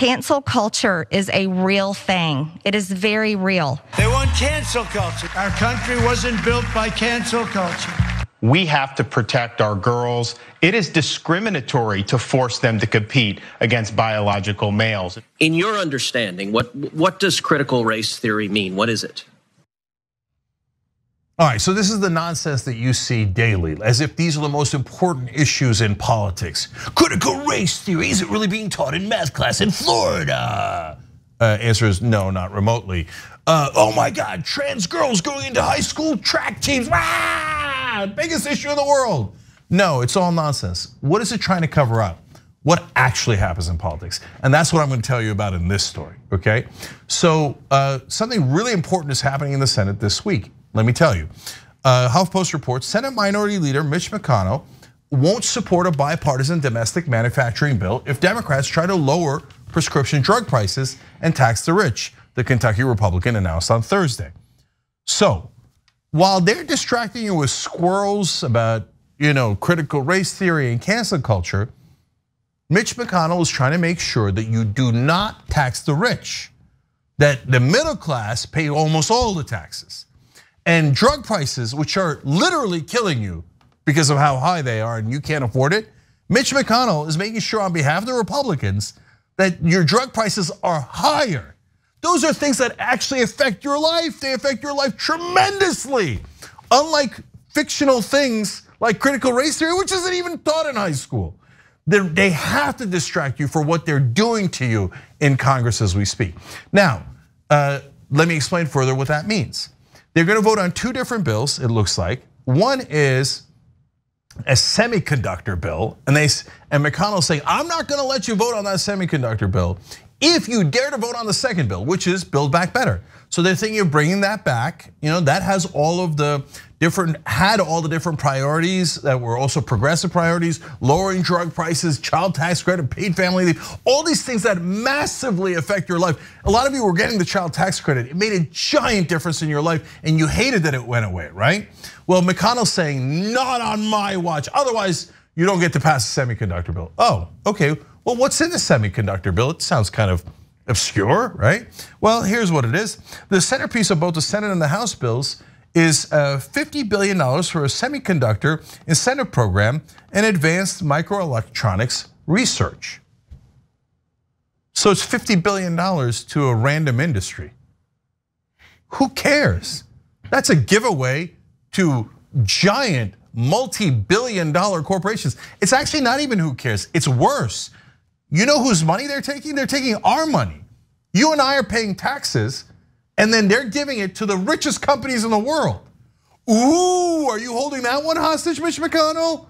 Cancel culture is a real thing. It is very real. They want cancel culture. Our country wasn't built by cancel culture. We have to protect our girls. It is discriminatory to force them to compete against biological males. In your understanding, what does critical race theory mean? What is it? All right, so this is the nonsense that you see daily, as if these are the most important issues in politics. Critical race theory, is it really being taught in math class in Florida? Answer is no, not remotely. Oh my God, trans girls going into high school track teams. Biggest issue in the world. No, it's all nonsense. What is it trying to cover up? What actually happens in politics? And that's what I'm going to tell you about in this story, okay? So something really important is happening in the Senate this week. Let me tell you. HuffPost reports Senate Minority Leader Mitch McConnell won't support a bipartisan domestic manufacturing bill if Democrats try to lower prescription drug prices and tax the rich, the Kentucky Republican announced on Thursday. So, while they're distracting you with squirrels about, critical race theory and cancel culture, Mitch McConnell is trying to make sure that you do not tax the rich, that the middle class pay almost all the taxes. And drug prices, which are literally killing you because of how high they are and you can't afford it, Mitch McConnell is making sure on behalf of the Republicans that your drug prices are higher. Those are things that actually affect your life. They affect your life tremendously. Unlike fictional things like critical race theory, which isn't even taught in high school. They have to distract you for what they're doing to you in Congress as we speak. Now, let me explain further what that means. They're gonna vote on two different bills, it looks like. One is a semiconductor bill, and McConnell's saying, I'm not gonna let you vote on that semiconductor bill if you dare to vote on the second bill, which is Build Back Better. So they're thinking of bringing that back. That has had all the different priorities that were also progressive priorities, lowering drug prices, child tax credit, paid family leave, all these things that massively affect your life. A lot of you were getting the child tax credit. It made a giant difference in your life and you hated that it went away, right? Well, McConnell's saying, not on my watch. Otherwise, you don't get to pass the semiconductor bill. Oh, okay. Well, what's in the semiconductor bill? It sounds kind of obscure, right? Well, here's what it is. The centerpiece of both the Senate and the House bills is $50 billion for a semiconductor incentive program and advanced microelectronics research. So it's $50 billion to a random industry. Who cares? That's a giveaway to giant multi-billion-dollar corporations. It's actually not even who cares, it's worse. You know whose money they're taking? They're taking our money. You and I are paying taxes, and then they're giving it to the richest companies in the world. Ooh, are you holding that one hostage, Mitch McConnell?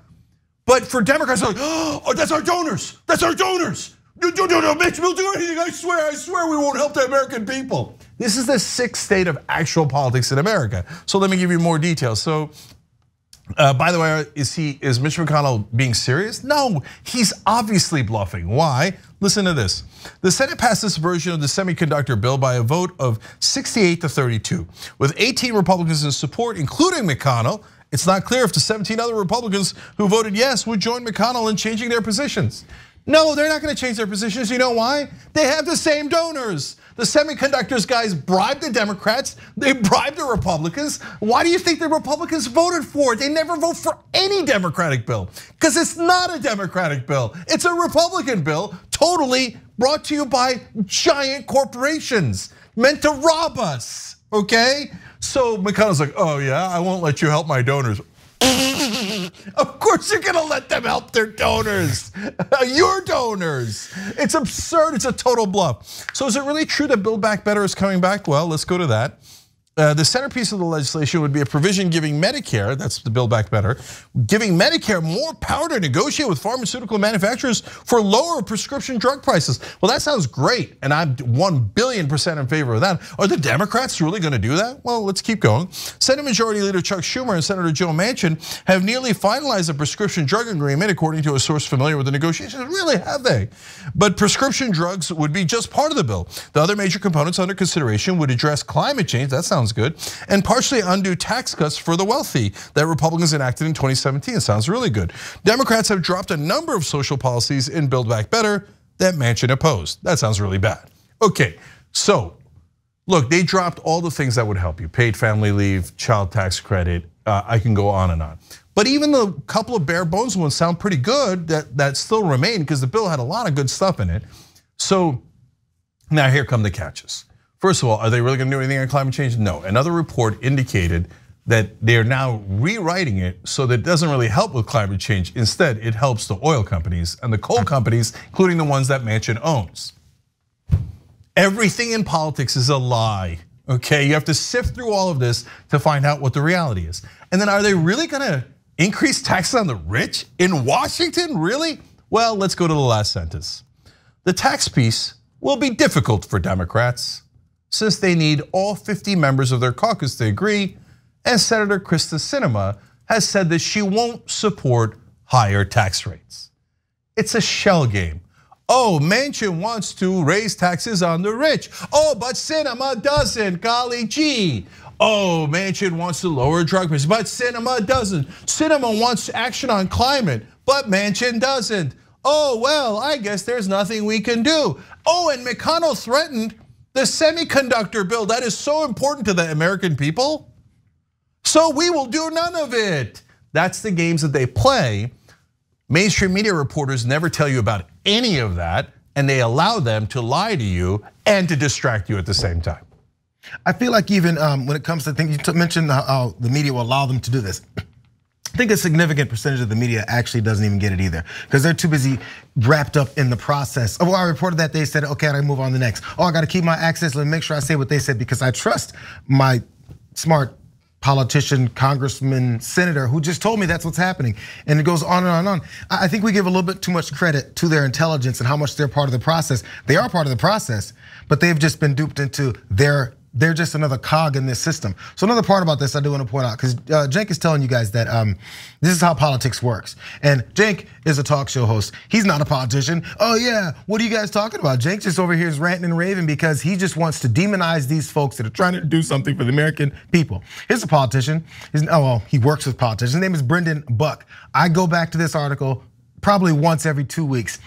But for Democrats, like, oh, that's our donors. That's our donors. No, Mitch, we'll do anything. I swear we won't help the American people. This is the sixth state of actual politics in America. So let me give you more details. So, by the way, is Mitch McConnell being serious? No, he's obviously bluffing. Why? Listen to this. The Senate passed this version of the semiconductor bill by a vote of 68 to 32, with 18 Republicans in support, including McConnell. It's not clear if the 17 other Republicans who voted yes would join McConnell in changing their positions. No, they're not gonna change their positions. You know why? They have the same donors. The semiconductors guys bribed the Democrats, they bribed the Republicans. Why do you think the Republicans voted for it? They never vote for any Democratic bill, because it's not a Democratic bill. It's a Republican bill, totally brought to you by giant corporations, meant to rob us, okay? So McConnell's like, oh yeah, I won't let you help my donors. Of course you're gonna let them help their donors, your donors. It's absurd, it's a total bluff. So is it really true that Build Back Better is coming back? Well, let's go to that. The centerpiece of the legislation would be a provision giving Medicare, that's the Build Back Better, giving Medicare more power to negotiate with pharmaceutical manufacturers for lower prescription drug prices. Well, that sounds great, and I'm 1 billion% in favor of that. Are the Democrats really gonna do that? Well, let's keep going. Senate Majority Leader Chuck Schumer and Senator Joe Manchin have nearly finalized a prescription drug agreement, according to a source familiar with the negotiations. Really, have they? But prescription drugs would be just part of the bill. The other major components under consideration would address climate change, that sounds good, and partially undo tax cuts for the wealthy that Republicans enacted in 2017. It sounds really good. Democrats have dropped a number of social policies in Build Back Better that Manchin opposed. That sounds really bad. Okay, so look, they dropped all the things that would help you. Paid family leave, child tax credit, I can go on and on. But even the couple of bare bones ones sound pretty good that still remain because the bill had a lot of good stuff in it. So now here come the catches. First of all, are they really gonna do anything on climate change? No, another report indicated that they're now rewriting it so that it doesn't really help with climate change. Instead, it helps the oil companies and the coal companies, including the ones that Manchin owns. Everything in politics is a lie, okay? You have to sift through all of this to find out what the reality is. And then are they really gonna increase taxes on the rich in Washington, really? Well, let's go to the last sentence. The tax piece will be difficult for Democrats since they need all 50 members of their caucus to agree, and Senator Krista Sinema has said that she won't support higher tax rates. It's a shell game. Oh, Manchin wants to raise taxes on the rich. Oh, but Sinema doesn't, golly gee. Oh, Manchin wants to lower drug prices, but Sinema doesn't. Sinema wants action on climate, but Manchin doesn't. Oh, well, I guess there's nothing we can do. Oh, and McConnell threatened the semiconductor bill that is so important to the American people. So we will do none of it. That's the games that they play. Mainstream media reporters never tell you about any of that, and they allow them to lie to you and to distract you at the same time. I feel like even when it comes to things, you mentioned how the media will allow them to do this. I think a significant percentage of the media actually doesn't even get it either because they're too busy wrapped up in the process. Oh, I reported that, they said, okay, I gotta move on to the next. Oh, I gotta keep my access, let me make sure I say what they said because I trust my smart politician, congressman, senator who just told me that's what's happening. And it goes on and on and on. I think we give a little bit too much credit to their intelligence and how much they're part of the process. They are part of the process, but they've just been duped into they're just another cog in this system. So another part about this I do want to point out, because Cenk is telling you guys that this is how politics works. And Cenk is a talk show host. He's not a politician. Oh yeah, what are you guys talking about? Cenk just over here is ranting and raving because he just wants to demonize these folks that are trying to do something for the American people. Here's a politician. He works with politicians. His name is Brendan Buck. I go back to this article probably once every 2 weeks.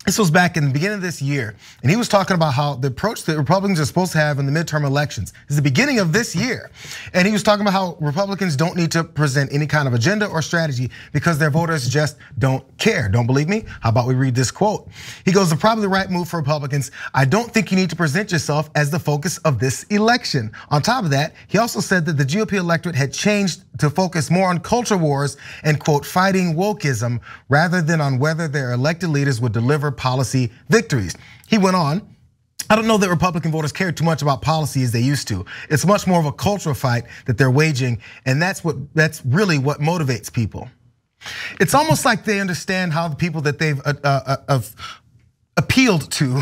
This was back in the beginning of this year, and he was talking about how the approach that Republicans are supposed to have in the midterm elections is the beginning of this year. And he was talking about how Republicans don't need to present any kind of agenda or strategy because their voters just don't care. Don't believe me? How about we read this quote? He goes, "The probably the right move for Republicans. I don't think you need to present yourself as the focus of this election." On top of that, he also said that the GOP electorate had changed to focus more on culture wars and quote, fighting wokeism rather than on whether their elected leaders would deliver policy victories. He went on, I don't know that Republican voters care too much about policy as they used to. It's much more of a cultural fight that they're waging, and that's really what motivates people. It's almost like they understand how the people that they've appealed to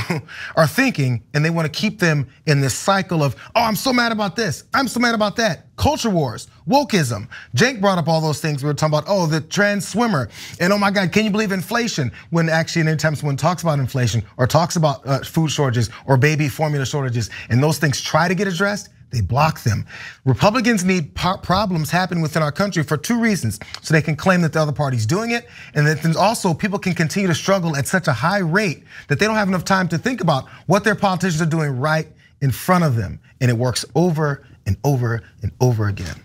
are thinking, and they want to keep them in this cycle of, oh, I'm so mad about this, I'm so mad about that. Culture wars, wokeism. Cenk brought up all those things. We were talking about, oh, the trans swimmer, and oh my God, can you believe inflation? When actually, anytime someone talks about inflation or talks about food shortages or baby formula shortages, and those things try to get addressed, they block them. Republicans need problems happen within our country for two reasons. So they can claim that the other party's doing it, and that then also people can continue to struggle at such a high rate that they don't have enough time to think about what their politicians are doing right in front of them. And it works over and over and over again.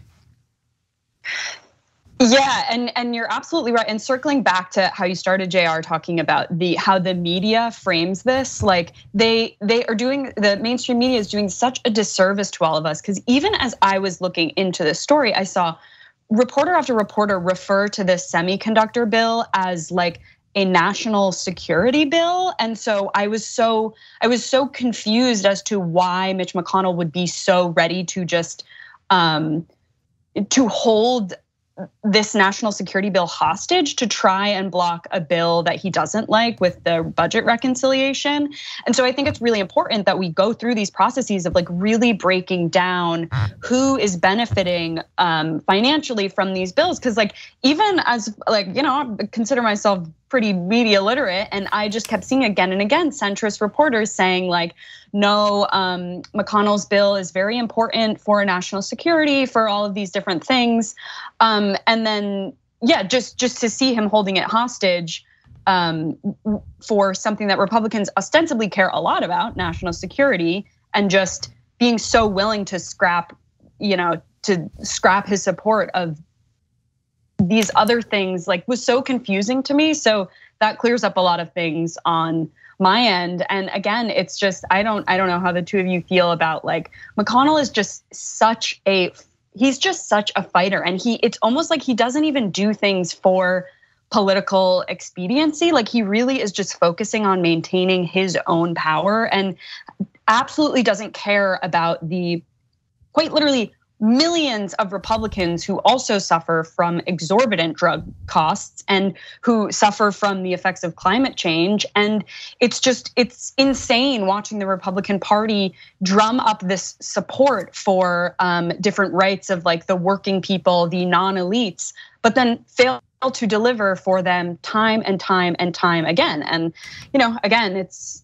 Yeah, and you're absolutely right. And circling back to how you started, JR, talking about how the media frames this, like they are doing, the mainstream media is doing such a disservice to all of us. Because even as I was looking into this story, I saw reporter after reporter refer to this semiconductor bill as like a national security bill. And so I was so confused as to why Mitch McConnell would be so ready to just to hold this national security bill hostage to try and block a bill that he doesn't like with the budget reconciliation. And so I think it's really important that we go through these processes of like really breaking down who is benefiting financially from these bills. Cause like, even as like, I consider myself pretty media literate, and I just kept seeing again and again centrist reporters saying like, no, McConnell's bill is very important for national security, for all of these different things. And then, yeah, just to see him holding it hostage for something that Republicans ostensibly care a lot about, national security, and just being so willing to scrap his support of these other things, like, was so confusing to me. So that clears up a lot of things on my end. And again, it's just, I don't know how the two of you feel about, like, McConnell is just he's just such a fighter, and it's almost like he doesn't even do things for political expediency. Like, he really is just focusing on maintaining his own power and absolutely doesn't care about the quite literally millions of Republicans who also suffer from exorbitant drug costs and who suffer from the effects of climate change. And it's insane watching the Republican Party drum up this support for different rights of, like, the working people, the non-elites, but then fail to deliver for them time and time and time again. And again, it's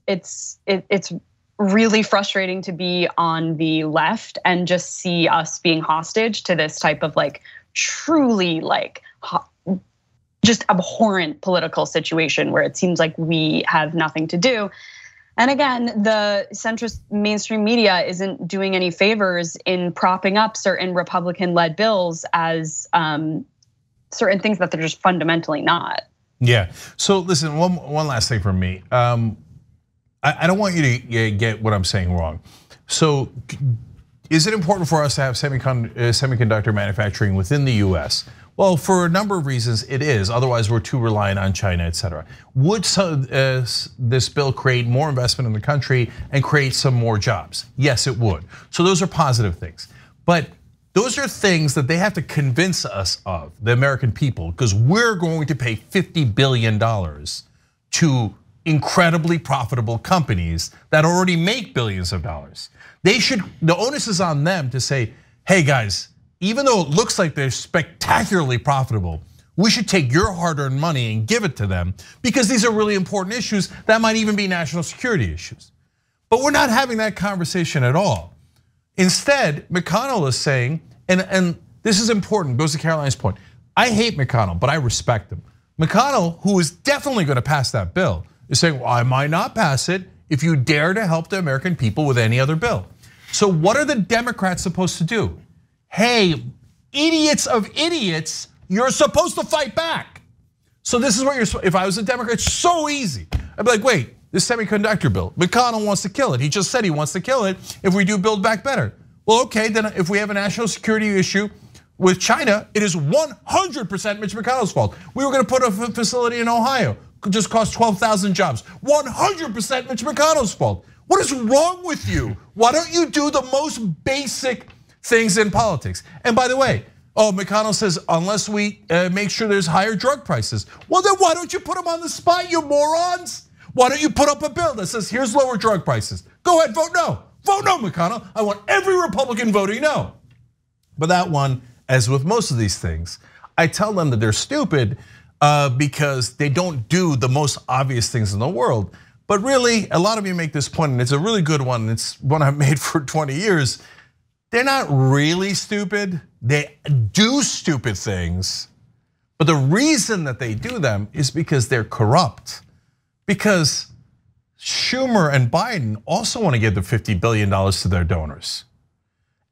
really frustrating to be on the left and just see us being hostage to this type of, like, truly, like, just abhorrent political situation where it seems like we have nothing to do. And again, the centrist mainstream media isn't doing any favors in propping up certain Republican-led bills as certain things that they're just fundamentally not. Yeah, so listen, one last thing from me. I don't want you to get what I'm saying wrong. So is it important for us to have semiconductor manufacturing within the US? Well, for a number of reasons it is, otherwise we're too reliant on China, et cetera. Would this bill create more investment in the country and create some more jobs? Yes, it would. So those are positive things. But those are things that they have to convince us of, the American people, because we're going to pay $50 billion to incredibly profitable companies that already make billions of dollars. The onus is on them to say, hey guys, even though it looks like they're spectacularly profitable, we should take your hard-earned money and give it to them, because these are really important issues that might even be national security issues. But we're not having that conversation at all. Instead, McConnell is saying, and this is important, goes to Caroline's point. I hate McConnell, but I respect him. McConnell, who is definitely going to pass that bill, is saying, well, I might not pass it if you dare to help the American people with any other bill. So what are the Democrats supposed to do? Hey, idiots of idiots, you're supposed to fight back. So this is what if I was a Democrat, it's so easy. I'd be like, wait, this semiconductor bill, McConnell wants to kill it. He just said he wants to kill it if we do Build Back Better. Well, okay, then if we have a national security issue with China, it is 100% Mitch McConnell's fault. We were gonna put a facility in Ohio, could just cost 12,000 jobs. 100% Mitch McConnell's fault. What is wrong with you? Why don't you do the most basic things in politics? And by the way, McConnell says, unless we make sure there's higher drug prices. Well, then why don't you put them on the spot, you morons? Why don't you put up a bill that says, here's lower drug prices? Go ahead, vote no. Vote no, McConnell. I want every Republican voting no. But that one, as with most of these things, I tell them that they're stupid because they don't do the most obvious things in the world. But really, a lot of you make this point, and it's a really good one, and it's one I've made for 20 years. They're not really stupid. They do stupid things. But the reason that they do them is because they're corrupt. Because Schumer and Biden also want to give the $50 billion to their donors.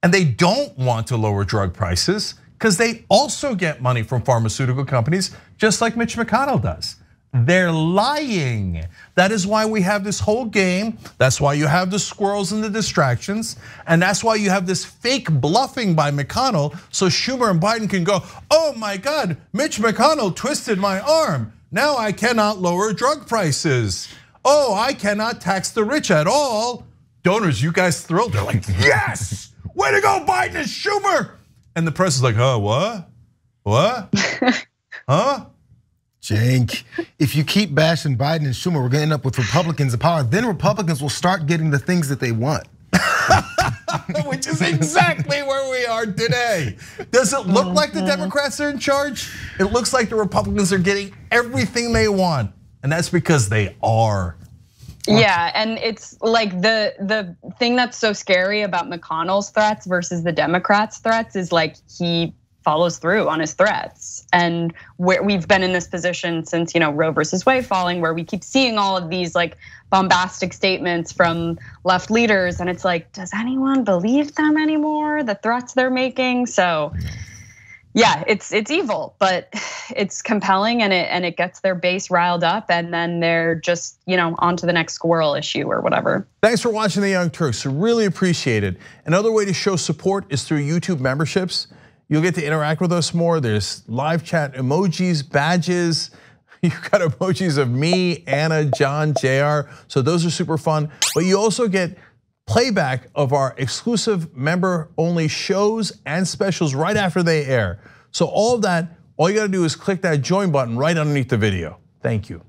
And they don't want to lower drug prices because they also get money from pharmaceutical companies, just like Mitch McConnell does. They're lying. That is why we have this whole game. That's why you have the squirrels and the distractions. And that's why you have this fake bluffing by McConnell so Schumer and Biden can go, oh my God, Mitch McConnell twisted my arm. Now I cannot lower drug prices. Oh, I cannot tax the rich at all. Donors, you guys thrilled? They're like, yes, way to go, Biden and Schumer. And the press is like, what? Huh? Cenk, if you keep bashing Biden and Schumer, we're gonna end up with Republicans in power. Then Republicans will start getting the things that they want. Which is exactly where we are today. Does it look like the Democrats are in charge? It looks like the Republicans are getting everything they want. And that's because they are. Yeah, and it's like the thing that's so scary about McConnell's threats versus the Democrats' threats is like he follows through on his threats. And we've been in this position since Roe versus Wade falling, where we keep seeing all of these like bombastic statements from left leaders, and it's like, does anyone believe them anymore? The threats they're making. So yeah, it's evil, but it's compelling, and it gets their base riled up, and then they're just on to the next squirrel issue or whatever. Thanks for watching the Young Turks. Really appreciate it. Another way to show support is through YouTube memberships. You'll get to interact with us more. There's live chat emojis, badges. You've got emojis of me, Anna, John, JR. So those are super fun. But you also get playback of our exclusive member-only shows and specials right after they air. So all of that, all you gotta do is click that join button right underneath the video. Thank you.